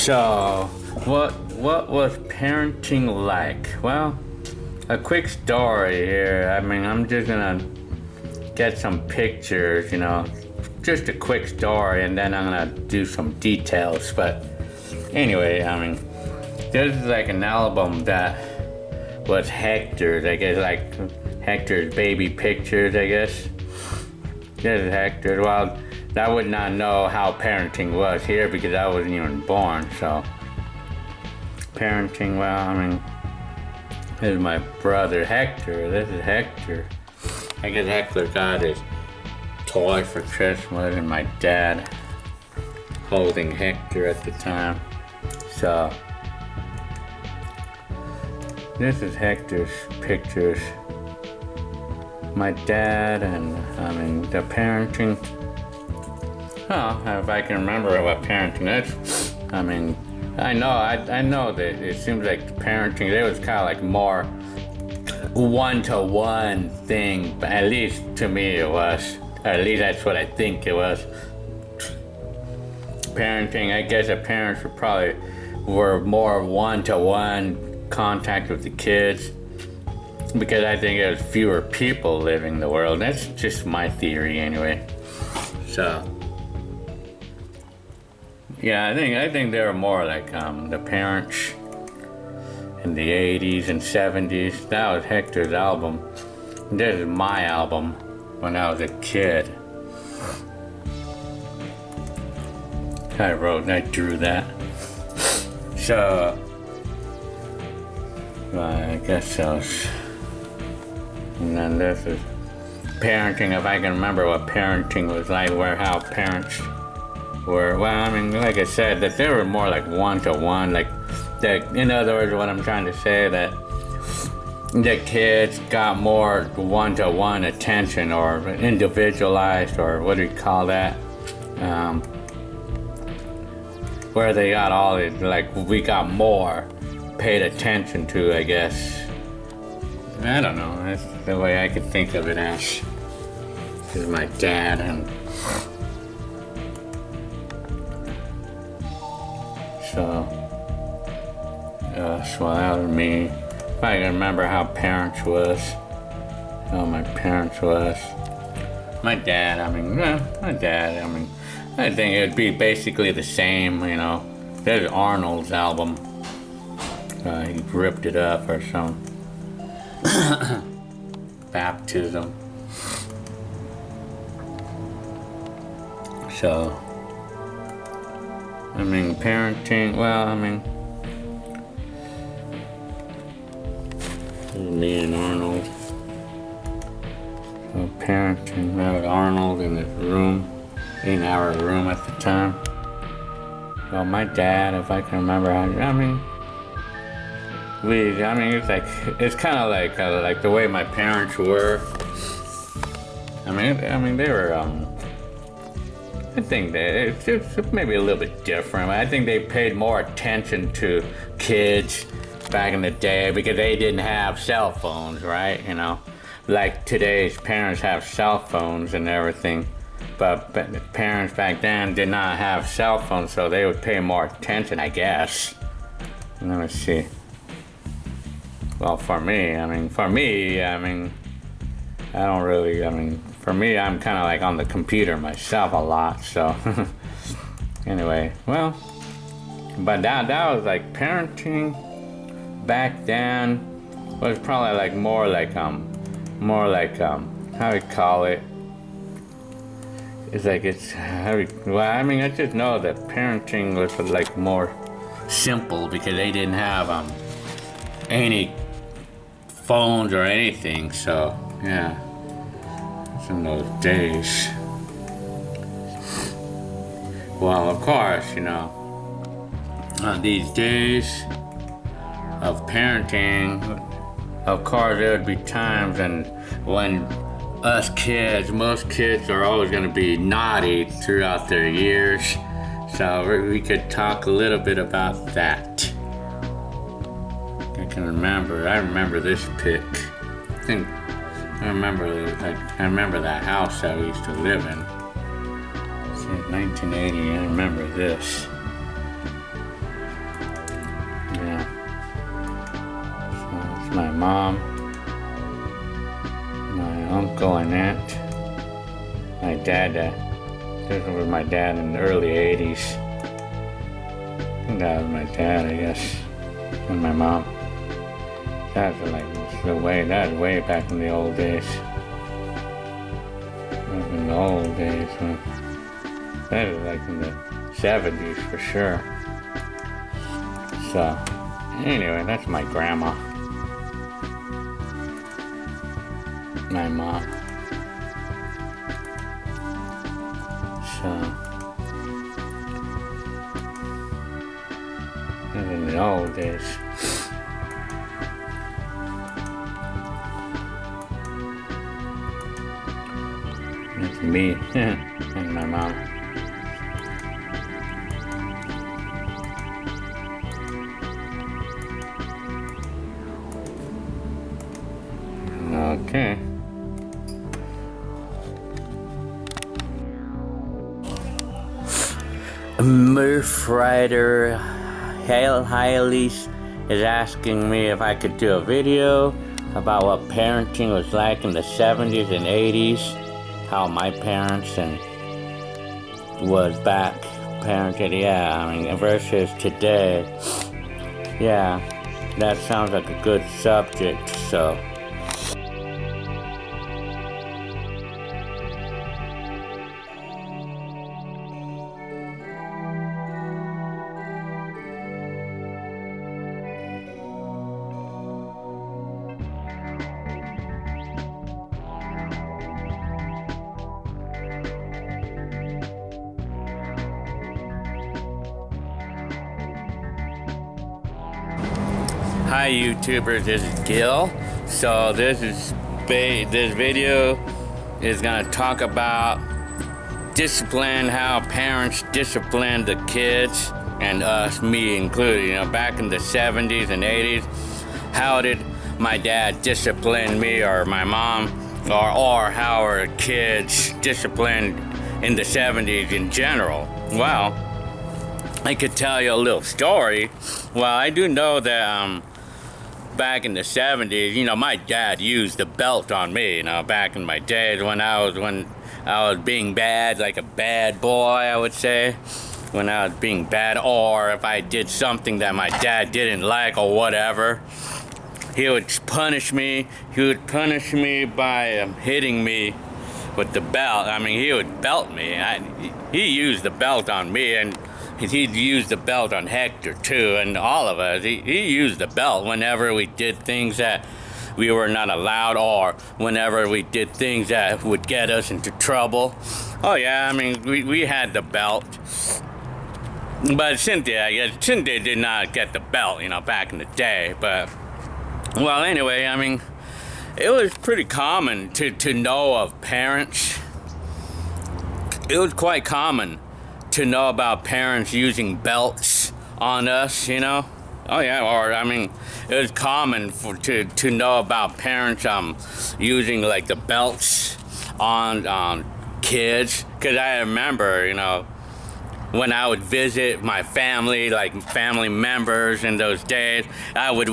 So, what was parenting like? Well, a quick story here. I mean, I'm just gonna get some pictures, just a quick story, and then I'm gonna do some details. But anyway, I mean, this is like an album that was Hector's, I guess, like Hector's baby pictures, I guess. This is Hector's. Well, I would not know how parenting was here because I wasn't even born, so. Parenting, well, I mean, this is my brother Hector. This is Hector. I guess Hector got his toy for Christmas, and my dad holding Hector at the time. So, this is Hector's pictures. My dad and, I mean, the parenting. Oh, if I can remember what parenting is. I mean, I know that it seems like parenting, it was kind of like more one-to-one thing, but at least to me it was. At least that's what I think it was. Parenting, I guess the parents were more one-to-one contact with the kids, because I think there was fewer people living in the world. That's just my theory anyway. So, yeah, I think they were more like the parents in the 80s and 70s. That was Hector's album. This is my album when I was a kid. I drew that. So, I guess so. And then this is parenting, if I can remember what parenting was like, how parents were. Well, I mean, like I said, that they were more like one-to-one, like that. In other words, what I'm trying to say, that the kids got more one-to-one attention, or individualized, or what do you call that? Where they got all it, like we got more paid attention to, I guess. I don't know. That's the way I could think of it as. This is my dad, and so that was me. If I can remember how parents was, how my parents was. My dad, I think it'd be basically the same, There's Arnold's album. He ripped it up or some baptism. So, I mean, parenting, me and Arnold. So parenting, that was Arnold in his room, in our room at the time. Well, my dad, if I can remember, it's kind of like the way my parents were. They were, I think it's just maybe a little bit different. I think they paid more attention to kids back in the day because they didn't have cell phones, right? Like today's parents have cell phones and everything. But the parents back then did not have cell phones, so they would pay more attention, I guess. Let me see. Well, for me, I don't really, for me, I'm kind of like on the computer myself a lot, so. Anyway, well, but that was like parenting back then was probably like more like, how do you call it? I just know that parenting was like more simple because they didn't have any phones or anything, so yeah, it's in those days. Well, of course, these days of parenting, of course there would be times when most kids are always going to be naughty throughout their years, so we could talk a little bit about that. I remember this pic. I remember that house that we used to live in. See, 1980, I remember this. mom, my uncle and aunt, my dad. This was my dad in the early 80s. I think that was my dad, I guess, and my mom. That was way back in the old days. In the old days, that was like in the 70s for sure. So, anyway, that's my grandma. My mom. So, in the old days. It's me and my mom. Okay. Murph Rider Hailes is asking me if I could do a video about what parenting was like in the 70s and 80s, how my parents and was back parented, yeah, I mean, versus today. Yeah, that sounds like a good subject, so. Hi YouTubers, this is Gil. So this video is gonna talk about discipline, how parents discipline the kids and us, me included. You know, back in the 70s and 80s, how did my dad discipline me or my mom, or how are kids disciplined in the 70s in general? Well, I could tell you a little story. Well, I do know that back in the 70s, you know, my dad used the belt on me, you know, back in my days when I was being bad, like a bad boy, I would say, when I was being bad, or if I did something that my dad didn't like or whatever, he would punish me. He would punish me by hitting me with the belt. I mean, he would belt me. He used the belt on me, and he'd use the belt on Hector too, and all of us. He used the belt whenever we did things that we were not allowed, or whenever we did things that would get us into trouble. Oh yeah, I mean, we had the belt. But Cynthia did not get the belt, you know, back in the day. But, well, anyway, I mean, it was pretty common to know of parents. It was quite common to know about parents using belts on us, you know. Oh yeah, or I mean, it was common to know about parents using like the belts on kids, because I remember, you know, when I would visit my family, like family members in those days, I would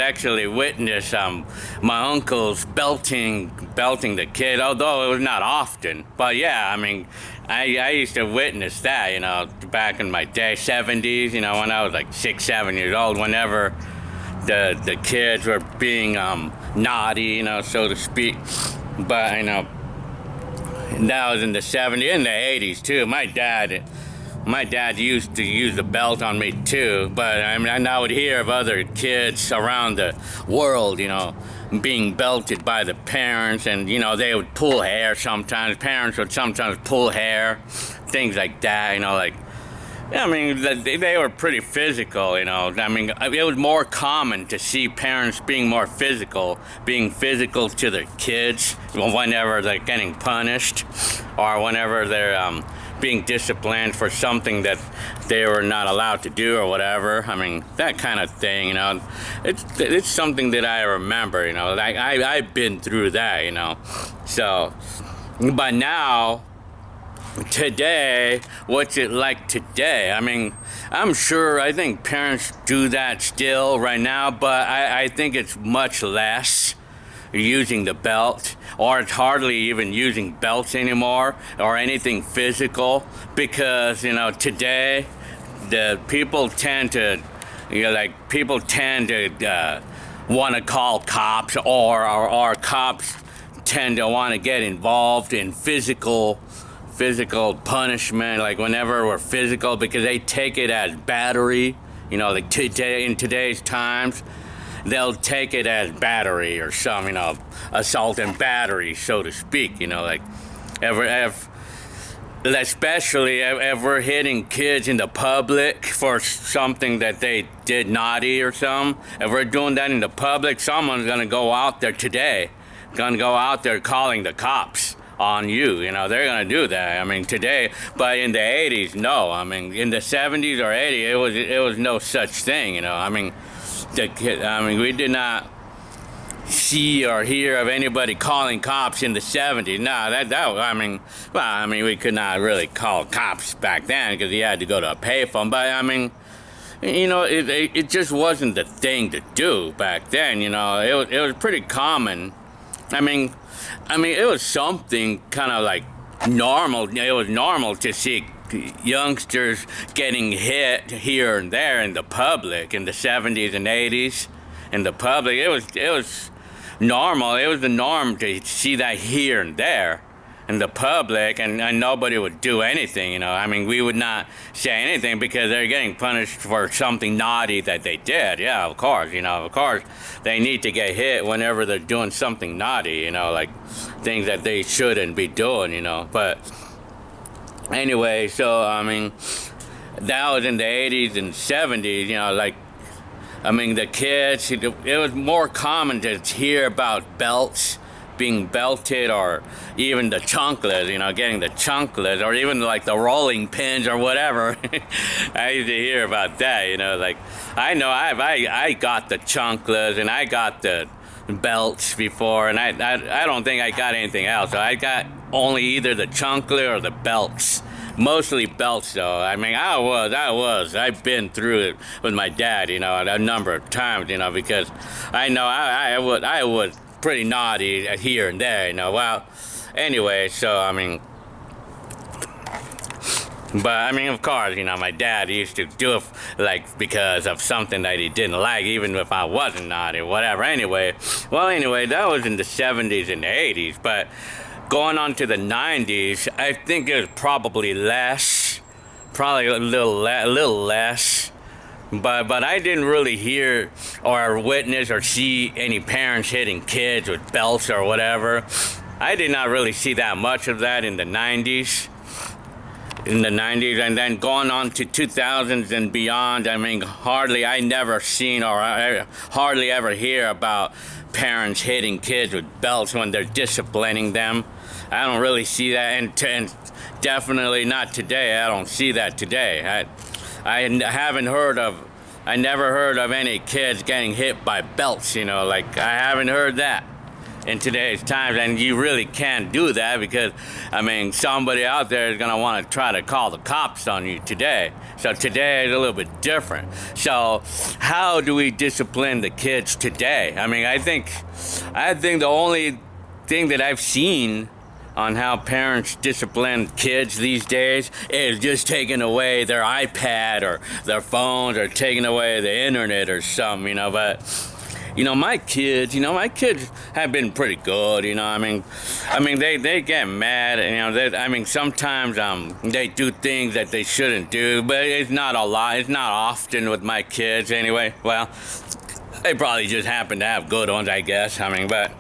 actually witness my uncles belting the kid, although it was not often. But yeah, I mean, I used to witness that, you know, back in my day, 70s, you know, when I was like 6, 7 years old, whenever the kids were being naughty, you know, so to speak. But, you know, that was in the 70s, in the 80s too. My dad used to use the belt on me too, but I mean, I would hear of other kids around the world, you know, being belted by the parents, and you know, they would pull hair sometimes. Parents would sometimes pull hair, things like that, you know, like, I mean, they were pretty physical, you know. I mean, it was more common to see parents being physical to their kids whenever they're getting punished, or whenever they're being disciplined for something that they were not allowed to do or whatever. I mean, that kind of thing, you know. It's something that I remember, you know. Like I've been through that, you know. So, but now today, what's it like today? I mean, I think parents do that still right now, but I think it's much less using the belt, or it's hardly even using belts anymore or anything physical, because, today the people tend to, want to call cops, or cops tend to want to get involved in physical punishment, like whenever we're physical, because they take it as battery. Like today, in today's times, they'll take it as battery or some, assault and battery, so to speak. Especially if we're hitting kids in the public for something that they did naughty or something. If we're doing that in the public, someone's gonna go out there today, calling the cops on you. They're gonna do that. I mean, today, but in the 80s, no. I mean, in the 70s or 80s, it was no such thing. I mean, we did not see or hear of anybody calling cops in the 70s. No, we could not really call cops back then because you had to go to a payphone. But I mean, it just wasn't the thing to do back then. It was pretty common. I mean, it was something kind of like normal. It was normal to see youngsters getting hit here and there in the public in the 70s and 80s. In the public, it was normal. It was the norm to see that here and there in the public, and nobody would do anything. I mean, we would not say anything because they're getting punished for something naughty that they did. Yeah, of course. Of course, they need to get hit whenever they're doing something naughty. Like things that they shouldn't be doing. But anyway, so I mean, that was in the 80s and 70s. The kids, it was more common to hear about belts being belted, or even the chunklets, getting the chunklets, or even like the rolling pins or whatever. I used to hear about that, I got the chunklets and I got the belts before, and I don't think I got anything else. So I got only either the chunklet or the belts. Mostly belts, though. I mean, I've been through it with my dad, a number of times, because I know I was pretty naughty here and there, Well, anyway, so, I mean, but, of course, my dad used to do it, because of something that he didn't like, even if I wasn't naughty, whatever. Anyway, that was in the 70s and the 80s, but going on to the 90s, I think it was probably a little less. But I didn't really hear or witness or see any parents hitting kids with belts or whatever. I did not really see that much of that in the 90s. And then going on to 2000s and beyond, I never seen, or I hardly ever hear about parents hitting kids with belts when they're disciplining them. I don't really see that, and definitely not today. I don't see that today. I never heard of any kids getting hit by belts, I haven't heard that in today's times, and you really can't do that because, somebody out there is going to want to try to call the cops on you today. So today is a little bit different. So how do we discipline the kids today? I think the only thing that I've seen on how parents discipline kids these days is just taking away their iPad or their phones, or taking away the internet or something, But my kids have been pretty good, they get mad, sometimes they do things that they shouldn't do, but it's not a lot. It's not often with my kids anyway. Well, they probably just happen to have good ones, I guess. But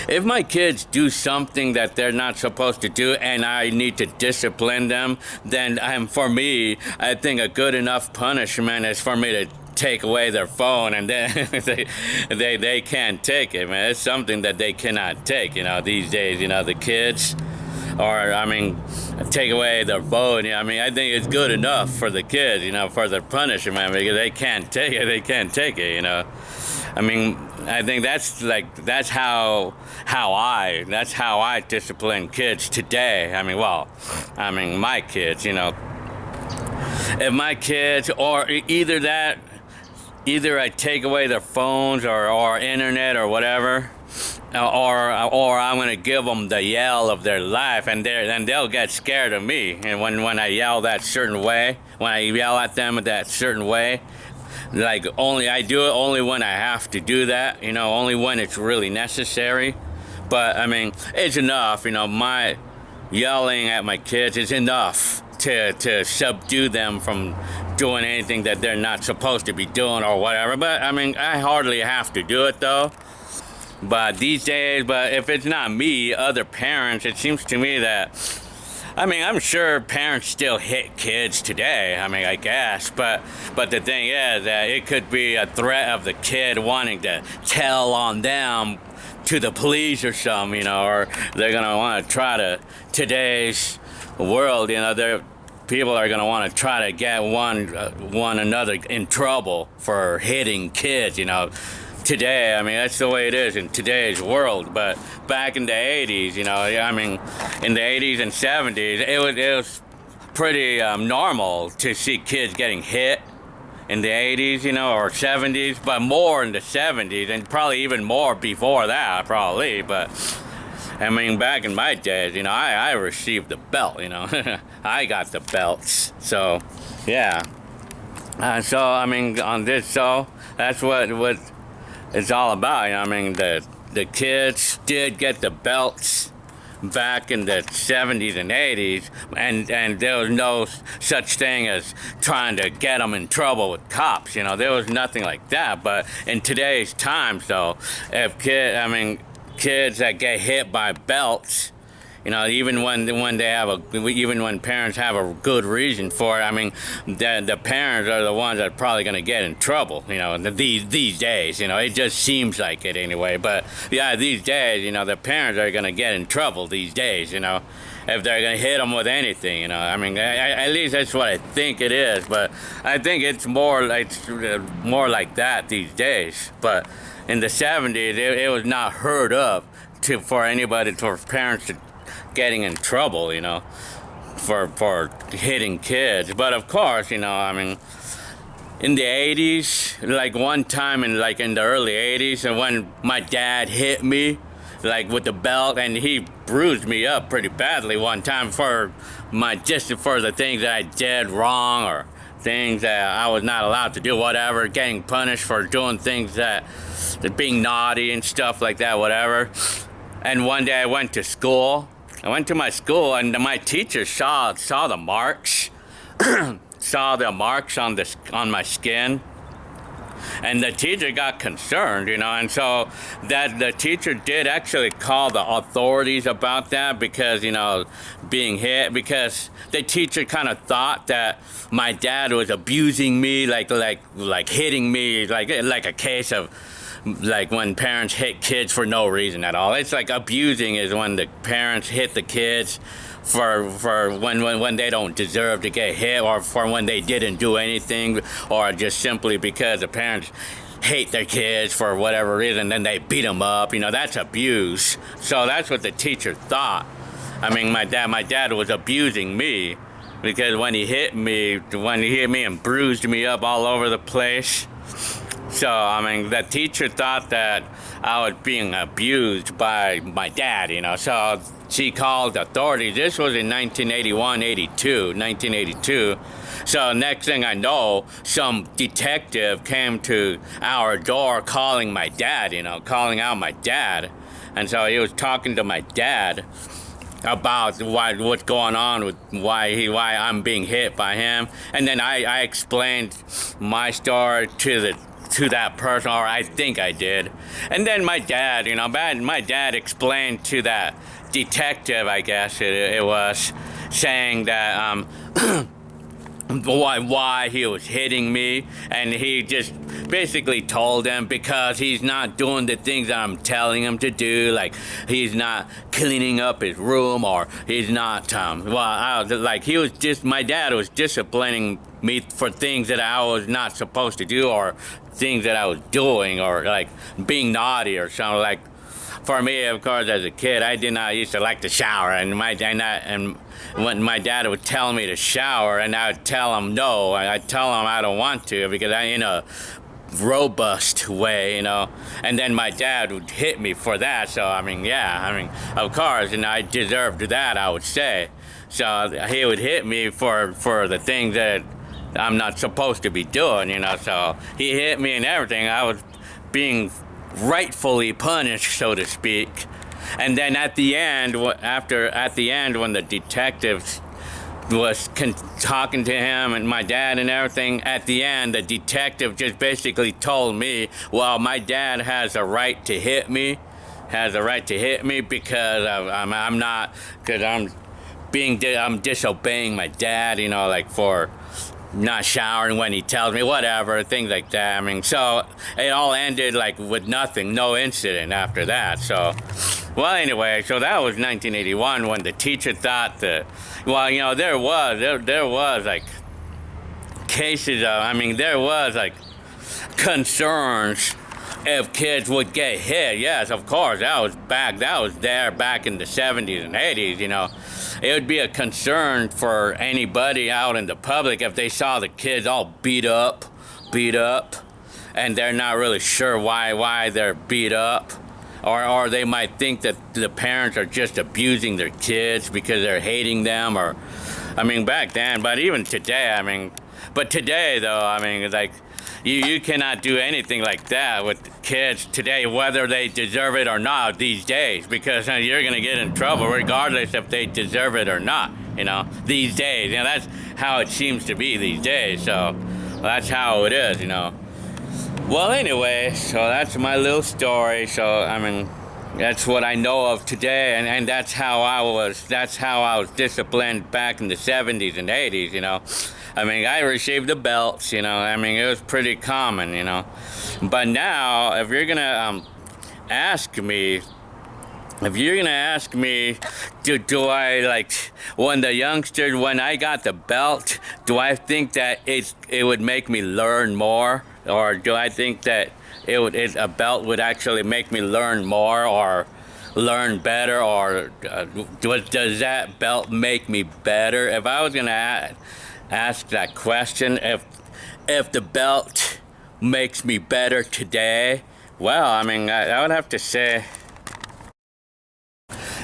if my kids do something that they're not supposed to do and I need to discipline them, then for me, I think a good enough punishment is for me to take away their phone, and then they can't take it, man. It's something that they cannot take, these days, the kids. or I mean, take away their phone. I mean, I think it's good enough for the kids, for their punishment, because they can't take it. They can't take it. I mean, I think that's how I discipline kids today. I mean, my kids. If my kids, or either I take away their phones or internet or whatever, or I'm gonna give them the yell of their life, and they'll get scared of me. And when I yell that certain way, when I yell at them that certain way, I do it only when I have to do that. Only when it's really necessary. But I mean, it's enough. My yelling at my kids is enough to subdue them from doing anything that they're not supposed to be doing or whatever. But I mean, I hardly have to do it though. But these days, if it's not me, other parents, it seems to me that, I mean, I'm sure parents still hit kids today. I mean, I guess, but the thing is that it could be a threat of the kid wanting to tell on them to the police or something, or they're gonna want to try to, today's world, people are gonna want to try to get one another in trouble for hitting kids, Today, I mean, that's the way it is in today's world. But back in the 80s, I mean, in the 80s and 70s, it was pretty normal to see kids getting hit in the 80s, or 70s, but more in the 70s, and probably even more before that, probably. But I mean, back in my days, I received the belt, I got the belts. So, yeah. So, I mean, on this show, that's what it's all about. I mean, the kids did get the belts back in the 70s and 80s, and there was no such thing as trying to get them in trouble with cops. There was nothing like that. But in today's times, though, if kids that get hit by belts, even when parents have a good reason for it, I mean, the parents are the ones that are probably going to get in trouble, these days, it just seems like it anyway. But yeah, these days, the parents are going to get in trouble these days, if they're going to hit them with anything, I mean, at least that's what I think it is. But I think it's more like that these days. But in the 70s, it was not heard of for parents to getting in trouble, for hitting kids. But of course, I mean, in the 80s, like one time in the early 80s, and when my dad hit me, with the belt, and he bruised me up pretty badly one time for the things that I did wrong, or things that I was not allowed to do, whatever, getting punished for doing things that being naughty and stuff like that, whatever. And one day I went to my school, and my teacher saw the marks, saw the marks on my skin, and the teacher got concerned, and so that the teacher did actually call the authorities about that, because being hit, because the teacher kind of thought that my dad was abusing me, like hitting me, like a case of when parents hit kids for no reason at all. It's like abusing is when the parents hit the kids for when they don't deserve to get hit, or for when they didn't do anything, or just simply because the parents hate their kids for whatever reason, then they beat them up. That's abuse. So that's what the teacher thought. I mean, my dad was abusing me, because when he hit me and bruised me up all over the place. So, I mean, the teacher thought that I was being abused by my dad, So she called authorities. This was in 1982. So next thing I know, some detective came to our door calling my dad, calling out my dad. And so he was talking to my dad about what's going on with why I'm being hit by him. And then I explained my story to that person, or I think I did. And then my dad, my dad explained to that detective, I guess it was, saying that why he was hitting me, and he just basically told him because he's not doing the things that I'm telling him to do, like he's not cleaning up his room, or he's not he was just, my dad was disciplining me for things that I was not supposed to do, or things that I was doing, or like being naughty or something. Like for me, of course, as a kid, I did not used to like to shower, and when my dad would tell me to shower, and I would tell him no, I'd tell him I don't want to, because I, in a robust way, and then my dad would hit me for that. So of course, and I deserved that, I would say. So he would hit me for the things that I'm not supposed to be doing, so he hit me and everything. I was being rightfully punished, so to speak. And then at the end, when the detectives was talking to him and my dad and everything, at the end, the detective just basically told me, well, my dad has a right to hit me, because I'm disobeying my dad, like for not showering when he tells me, whatever, things like that. So it all ended like with nothing, no incident after that. So, well, anyway, so that was 1981 when the teacher thought that, there was like cases of, there was like concerns if kids would get hit. Yes, of course, that was there back in the 70s and 80s, It would be a concern for anybody out in the public if they saw the kids all beat up, and they're not really sure why they're beat up. Or they might think that the parents are just abusing their kids because they're hating them, or, back then, but even today, but today though, like, you cannot do anything like that with kids today, whether they deserve it or not these days, because you're going to get in trouble regardless if they deserve it or not, these days. That's how it seems to be these days, so that's how it is, Well, anyway, so that's my little story. So, that's what I know of today, and that's how I was disciplined back in the 70s and 80s, I received the belts, it was pretty common, But now, if you're gonna ask me, do I, like, when I got the belt, do I think that it would make me learn more? Or do I think that a belt would actually make me learn more or learn better? Or does that belt make me better? If I was going to ask that question, if the belt makes me better today, well, I would have to say,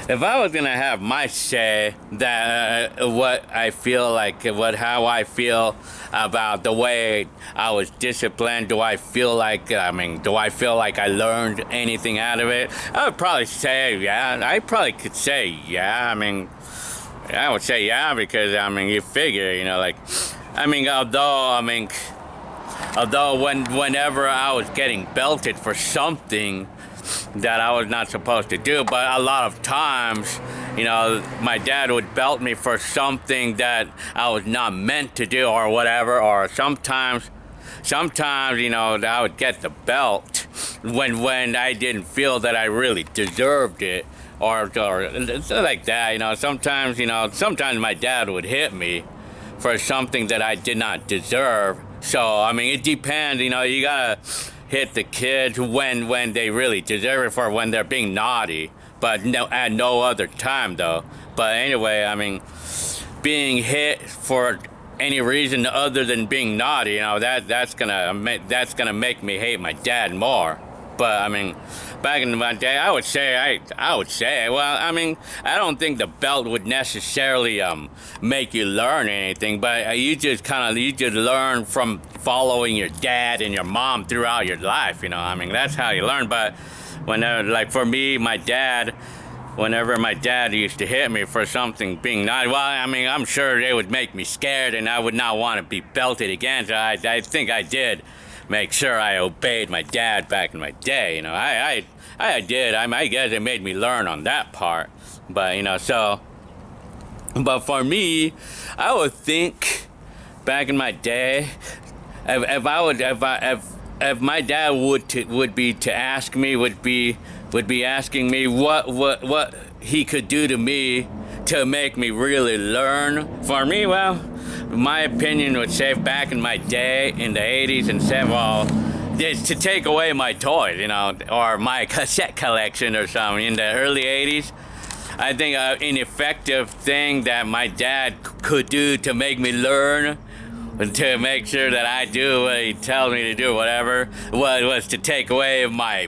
if I was gonna have my say that what I feel like, how I feel about the way I was disciplined, do I feel like I learned anything out of it? I would probably say yeah. I probably could say yeah. I would say yeah, because you figure, although whenever I was getting belted for something that I was not supposed to do, but a lot of times, my dad would belt me for something that I was not meant to do or whatever, or sometimes, I would get the belt when I didn't feel that I really deserved it, or like that, sometimes my dad would hit me for something that I did not deserve. So, it depends, you gotta hit the kids when they really deserve it, for when they're being naughty, but at no other time though. But anyway, being hit for any reason other than being naughty, that's gonna make me hate my dad more. But back in my day, I would say, well, I don't think the belt would necessarily make you learn anything, but you just learn from following your dad and your mom throughout your life, that's how you learn. But for me, whenever my dad used to hit me for something being naughty, well, I'm sure it would make me scared, and I would not want to be belted again. So I think I did make sure I obeyed my dad back in my day. I did. I guess it made me learn on that part. But but for me, I would think back in my day, if I would, if my dad would be to ask me, would be asking me what he could do to me to make me really learn. For me, well, my opinion would say back in my day in the 80s and 70s, well, is to take away my toys, or my cassette collection or something. In the early 80s, I think an effective thing that my dad could do to make me learn, to make sure that I do what he tells me to do, whatever, was to take away my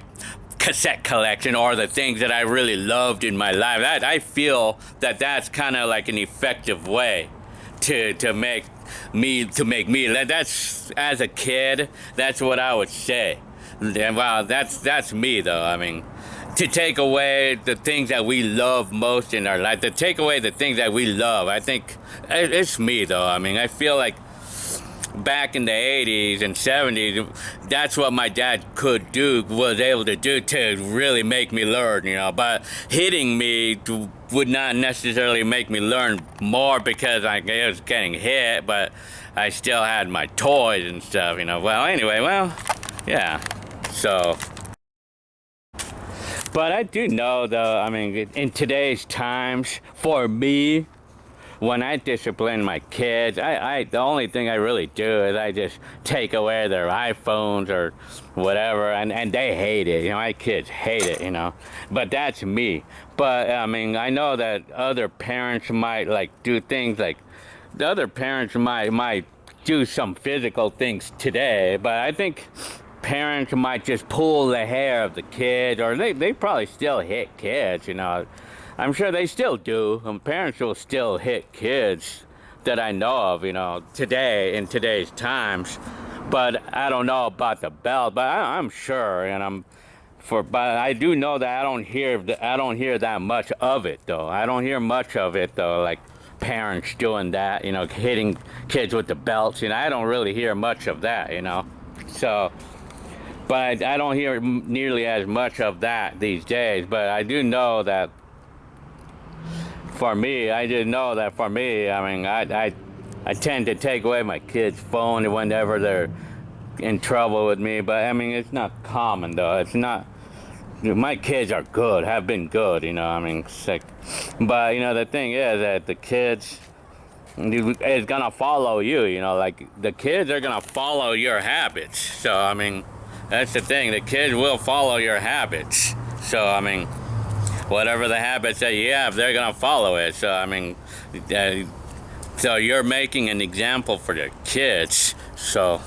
cassette collection or the things that I really loved in my life. I feel that that's kind of like an effective way to make me. That's, as a kid, that's what I would say. And wow, that's me though. I mean, to take away the things that we love most in our life, to take away the things that we love. I think it's me though. I mean, I feel like back in the 80s and 70s, that's what my dad was able to do to really make me learn, but hitting me would not necessarily make me learn more because I was getting hit, but I still had my toys and stuff, well, anyway, yeah, so. But I do know though, I mean, in today's times, for me, when I discipline my kids, the only thing I really do is I just take away their iPhones or whatever, and they hate it. My kids hate it, But that's me. But I mean, I know that other parents might do things like the other parents might do some physical things today, but I think parents might just pull the hair of the kids, or they probably still hit kids, I'm sure they still do. Parents will still hit kids that I know of, today, in today's times. But I don't know about the belt, but I'm sure, but I do know that I don't hear that much of it though. I don't hear much of it though, like parents doing that, hitting kids with the belts, I don't really hear much of that, So, but I don't hear nearly as much of that these days, but I do know that for me, I just know that for me, I mean, I tend to take away my kids' phone whenever they're in trouble with me, but I mean, it's not common though. It's not, my kids are good, have been good, I mean, sick. But, the thing is that the kids is gonna follow you, like the kids are gonna follow your habits. So, I mean, that's the thing, the kids will follow your habits. So, I mean, whatever the habits that you have, they're gonna follow it. So I mean, so you're making an example for the kids. So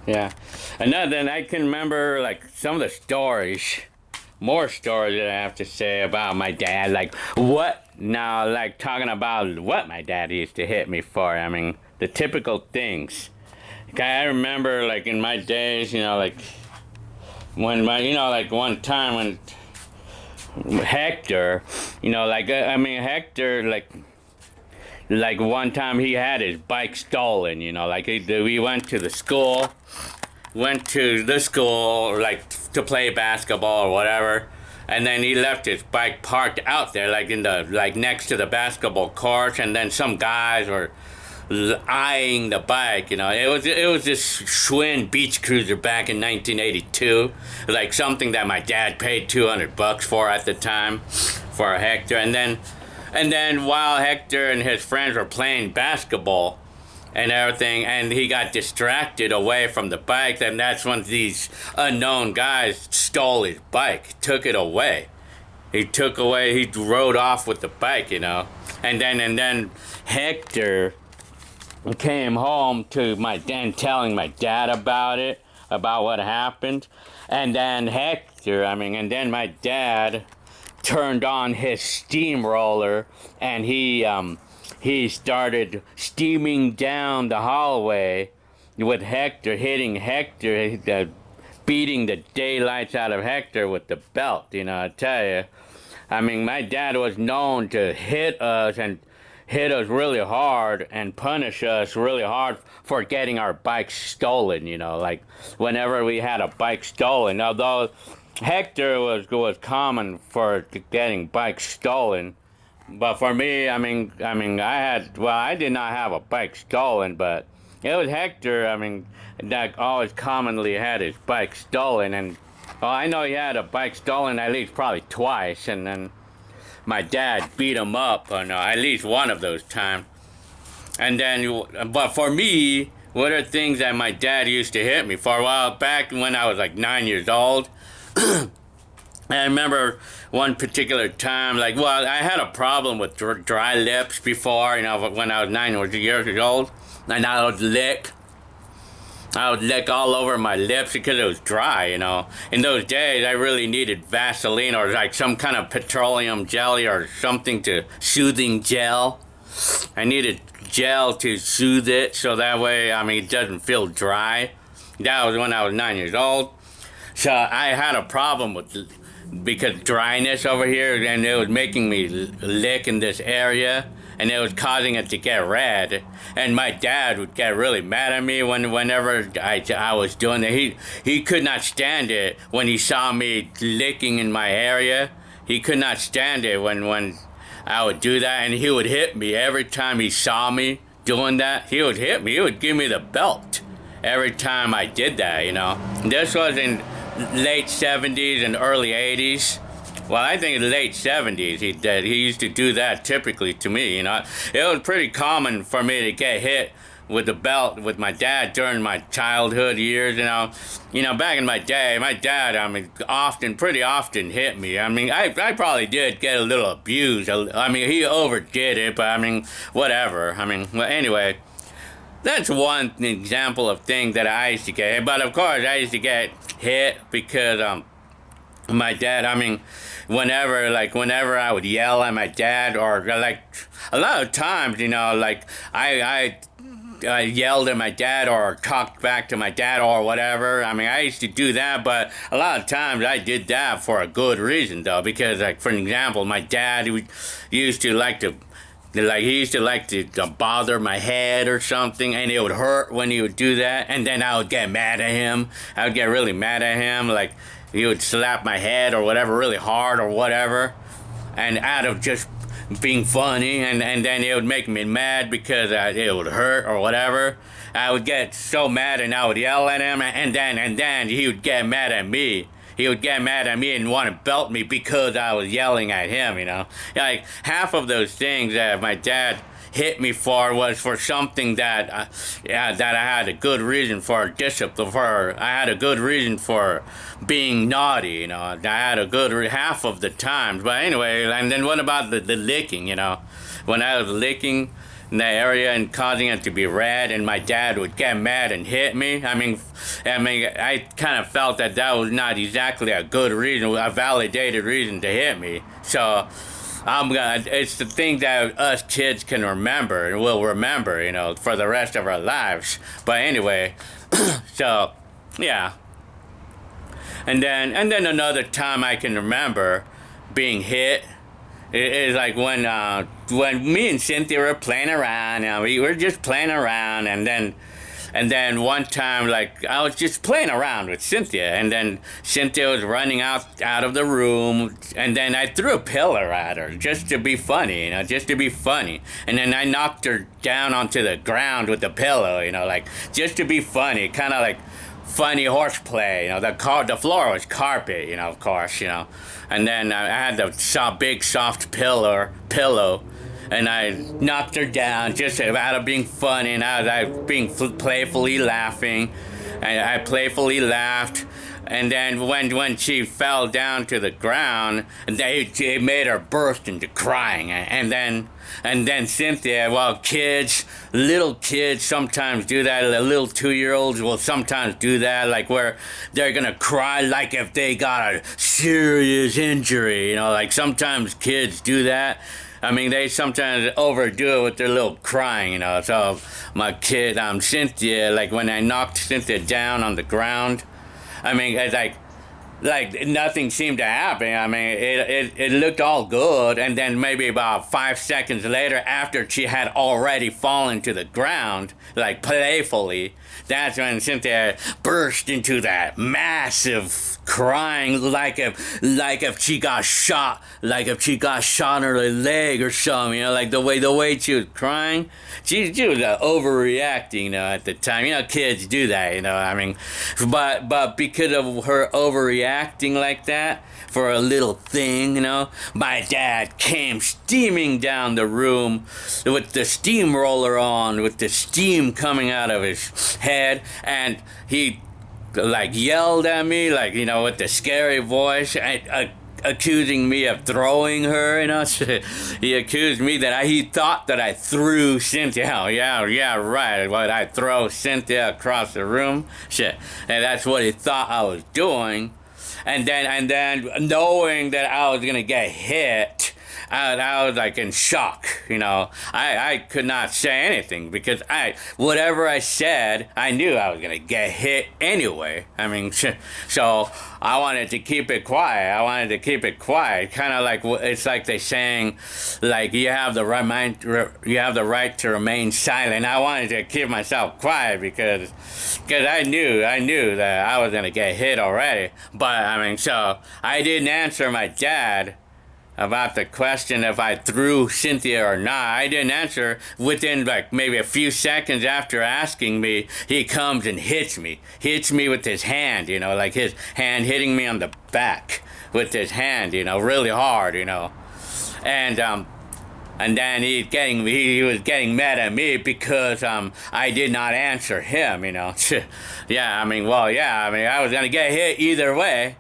yeah, and then I can remember some of the stories, more stories that I have to say about my dad. Talking about what my dad used to hit me for. I mean, the typical things. I remember in my days, when one time when Hector, Hector, one time he had his bike stolen, we went to the school, to play basketball or whatever, and then he left his bike parked out there, next to the basketball court, and then some guys were eyeing the bike, it was this Schwinn beach cruiser back in 1982, something that my dad paid $200 for at the time for a Hector, and then while Hector and his friends were playing basketball and everything, and he got distracted away from the bike, and that's when these unknown guys stole his bike, took it away. He rode off with the bike, and then Hector came home to my dad, telling my dad about what happened, and then my dad turned on his steamroller, and he started steaming down the hallway with Hector, hitting Hector, beating the daylights out of Hector with the belt, I tell you. I mean, my dad was known to hit us really hard and punish us really hard for getting our bikes stolen, whenever we had a bike stolen. Although Hector was common for getting bikes stolen, But for me, I did not have a bike stolen, but it was Hector. That always commonly had his bike stolen, and well, I know he had a bike stolen at least probably twice, and then my dad beat him up on at least one of those times. And then, but for me, what are things that my dad used to hit me for? Well, back when I was like 9 years old, I remember one particular time, I had a problem with dry lips before, when I was 9 years old, and I would lick all over my lips because it was dry, In those days, I really needed Vaseline or like some kind of petroleum jelly or something to soothing gel. I needed gel to soothe it so that way, it doesn't feel dry. That was when I was 9 years old. So I had a problem with because dryness over here, and it was making me lick in this area, and it was causing it to get red. And my dad would get really mad at me whenever I was doing it. He could not stand it when he saw me licking in my area. He could not stand it when I would do that, and he would hit me every time he saw me doing that. He would hit me. He would give me the belt every time I did that. This was in late 70s and early 80s. Well, I think in the late 70s he did. He used to do that typically to me. It was pretty common for me to get hit with the belt with my dad during my childhood years. Back in my day, my dad, pretty often hit me. I probably did get a little abused. He overdid it, but whatever. Well, anyway. That's one example of thing that I used to get hit. But of course, I used to get hit because my dad. Whenever I would yell at my dad, or like a lot of times, I yelled at my dad or talked back to my dad or whatever. I used to do that, but a lot of times I did that for a good reason, though, because, for an example, my dad used to like to bother my head or something, and it would hurt when he would do that, and then I would get mad at him. I would get really mad at him, like he would slap my head or whatever really hard or whatever, and out of just being funny, and then it would make me mad because it would hurt or whatever. I would get so mad and I would yell at him, and then he would get mad at me. He would get mad at me and want to belt me because I was yelling at him, Like, half of those things that my dad hit me for was for something that I had a good reason for discipline for. I had a good reason for being naughty, I had a good half of the times. But anyway, and then what about the licking, When I was licking in that area and causing it to be red, and my dad would get mad and hit me. I kind of felt that was not exactly a good reason, a validated reason to hit me. So it's the thing that us kids can remember and will remember, for the rest of our lives. But anyway, so yeah. And then another time I can remember being hit. It is like when me and Cynthia were playing around, we were just playing around, and then one time, I was just playing around with Cynthia, and then Cynthia was running out of the room, and then I threw a pillow at her just to be funny, just to be funny, and then I knocked her down onto the ground with the pillow, just to be funny, kind of like funny horseplay, the floor was carpet, of course, and then I had the big soft pillow, and I knocked her down just out of being funny, and I was being playfully laughing, and I playfully laughed, and then when she fell down to the ground, it made her burst into crying, and then Cynthia, little kids sometimes do that. Little 2-year-olds will sometimes do that, where they're gonna cry like if they got a serious injury, sometimes kids do that. They sometimes overdo it with their little crying, So my kid, Cynthia, when I knocked Cynthia down on the ground, it's like like nothing seemed to happen. I mean, it looked all good, and then maybe about 5 seconds later, after she had already fallen to the ground, like playfully, that's when Cynthia burst into that massive crying, like if she got shot, like if she got shot in her leg or something. You know, like the way she was crying. She was overreacting, you know, at the time. You know, kids do that, you know. I mean, but because of her overreacting like that for a little thing, you know, my dad came steaming down the room with the steamroller on, with the steam coming out of his head, and he like yelled at me, like, you know, with the scary voice, accusing me of throwing her, you know. He accused me that he thought that I threw Cynthia. Oh, yeah, right. What, I throw Cynthia across the room? Shit. And that's what he thought I was doing. And then knowing that I was gonna get hit, I was like in shock, you know. I could not say anything because whatever I said, I knew I was gonna get hit anyway. I mean, so I wanted to keep it quiet. Kind of like, it's like they saying, like, you have the right to remain silent. I wanted to keep myself quiet because I knew that I was gonna get hit already. But I mean, so I didn't answer my dad about the question if I threw Cynthia or not. I didn't answer. Within like maybe a few seconds after asking me, he comes and hits me with his hand, you know, like his hand hitting me on the back with his hand, you know, really hard, you know. And then he was getting mad at me because I did not answer him, you know. I was gonna get hit either way.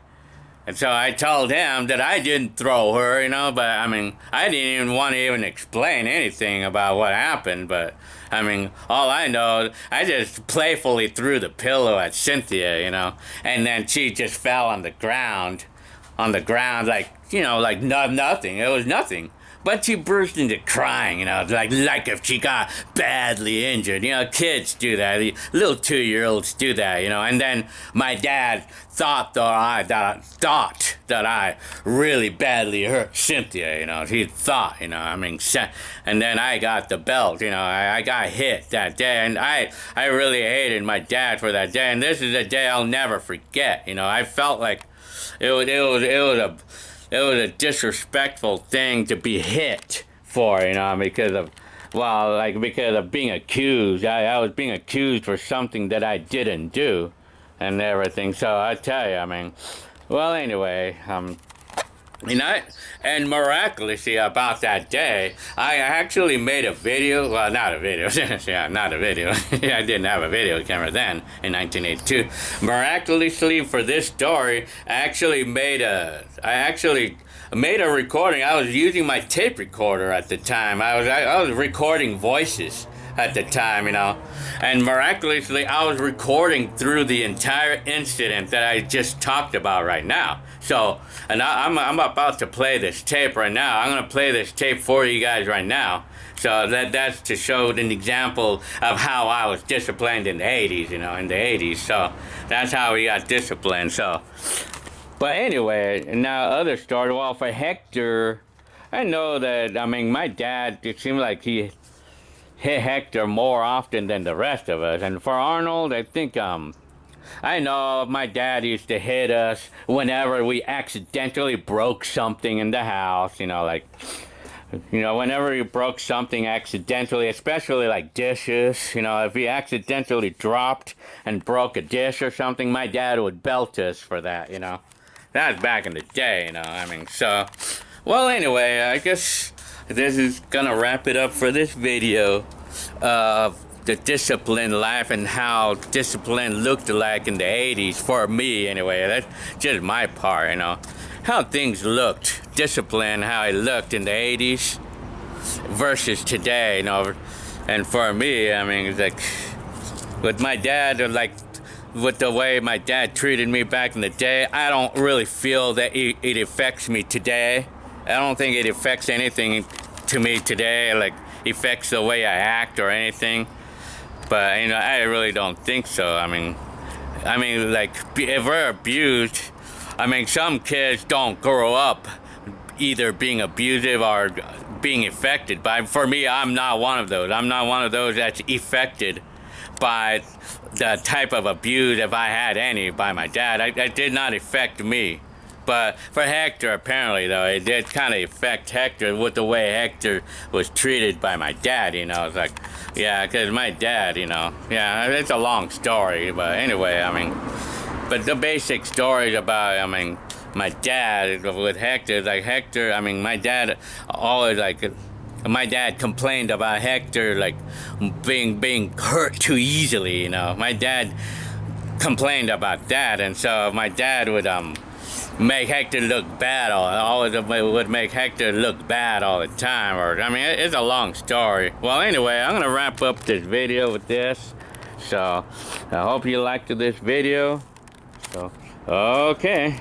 And so I told him that I didn't throw her, you know, but I mean, I didn't even want to even explain anything about what happened, but I mean, all I know, I just playfully threw the pillow at Cynthia, you know, and then she just fell on the ground, like, you know, like nothing. It was nothing. But she burst into crying, you know, like if she got badly injured. You know, kids do that. The little 2-year-olds do that, you know. And then my dad thought that I really badly hurt Cynthia, you know. He thought, you know, I mean, and then I got the belt, you know. I got hit that day, and I really hated my dad for that day. And this is a day I'll never forget, you know. I felt like it was a disrespectful thing to be hit for, you know, because of being accused. I was being accused for something that I didn't do and everything. So I tell you, I mean, well, anyway, you know, and miraculously about that day, I actually made a video. Well, not a video. Not a video. I didn't have a video camera then in 1982. Miraculously for this story, I actually made a recording. I was using my tape recorder at the time. I was recording voices at the time, you know. And miraculously, I was recording through the entire incident that I just talked about right now. So, and I'm about to play this tape right now. I'm going to play this tape for you guys right now. So that's to show an example of how I was disciplined in the 80s, you know, in the 80s. So that's how we got disciplined. So, but anyway, now other story. Well, for Hector, I know that, I mean, my dad, it seemed like he hit Hector more often than the rest of us. And for Arnold, I think, I know my dad used to hit us whenever we accidentally broke something in the house, you know, like, you know, whenever you broke something accidentally, especially like dishes, you know, if we accidentally dropped and broke a dish or something, my dad would belt us for that, you know. That was back in the day, you know, I mean, so, well, anyway, I guess this is gonna wrap it up for this video of the discipline life and how discipline looked like in the 80s for me anyway. That's just my part, you know, how things looked, discipline, how it looked in the 80s versus today, you know. And for me, I mean, it's like with my dad, or like with the way my dad treated me back in the day, I don't really feel that it affects me today. I don't think it affects anything to me today, like affects the way I act or anything. But, you know, I really don't think so. I mean, like, if we're abused, I mean, some kids don't grow up either being abusive or being affected by. For me, I'm not one of those. I'm not one of those that's affected by the type of abuse, if I had any, by my dad. It did not affect me. But for Hector, apparently, though, it did kind of affect Hector with the way Hector was treated by my dad, you know. It's like, yeah, because my dad, you know, yeah, it's a long story, but anyway, I mean, but the basic story about, I mean, my dad with Hector, like Hector, I mean, my dad always, like, my dad complained about Hector, like, being hurt too easily, you know. My dad complained about that, and so my dad would, make Hector look bad always would make Hector look bad all the time. Or I mean, it's a long story. Well, anyway, I'm gonna wrap up this video with this. So I hope you liked this video. So okay,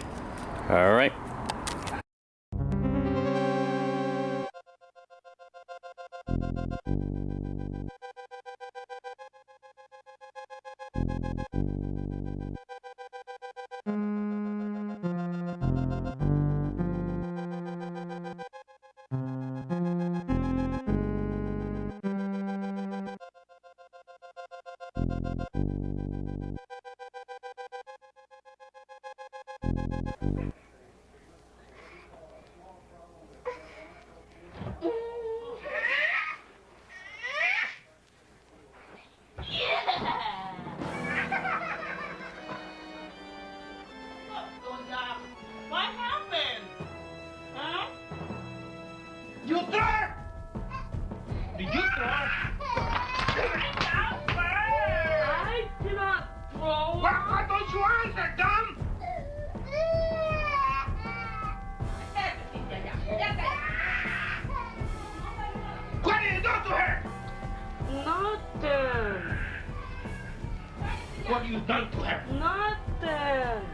all right. What happened? Huh? You throw? Did you throw? I did not throw. Why don't you answer, dumb? What did you do to her? Nothing. What have you done to her? Nothing.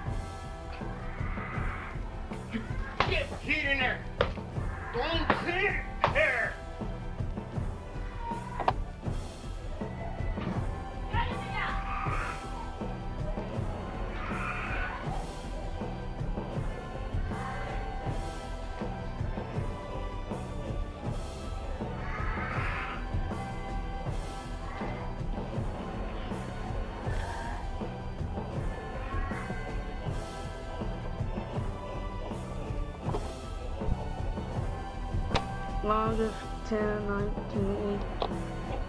Get heat in there. Don't hit her. August 10, 1980.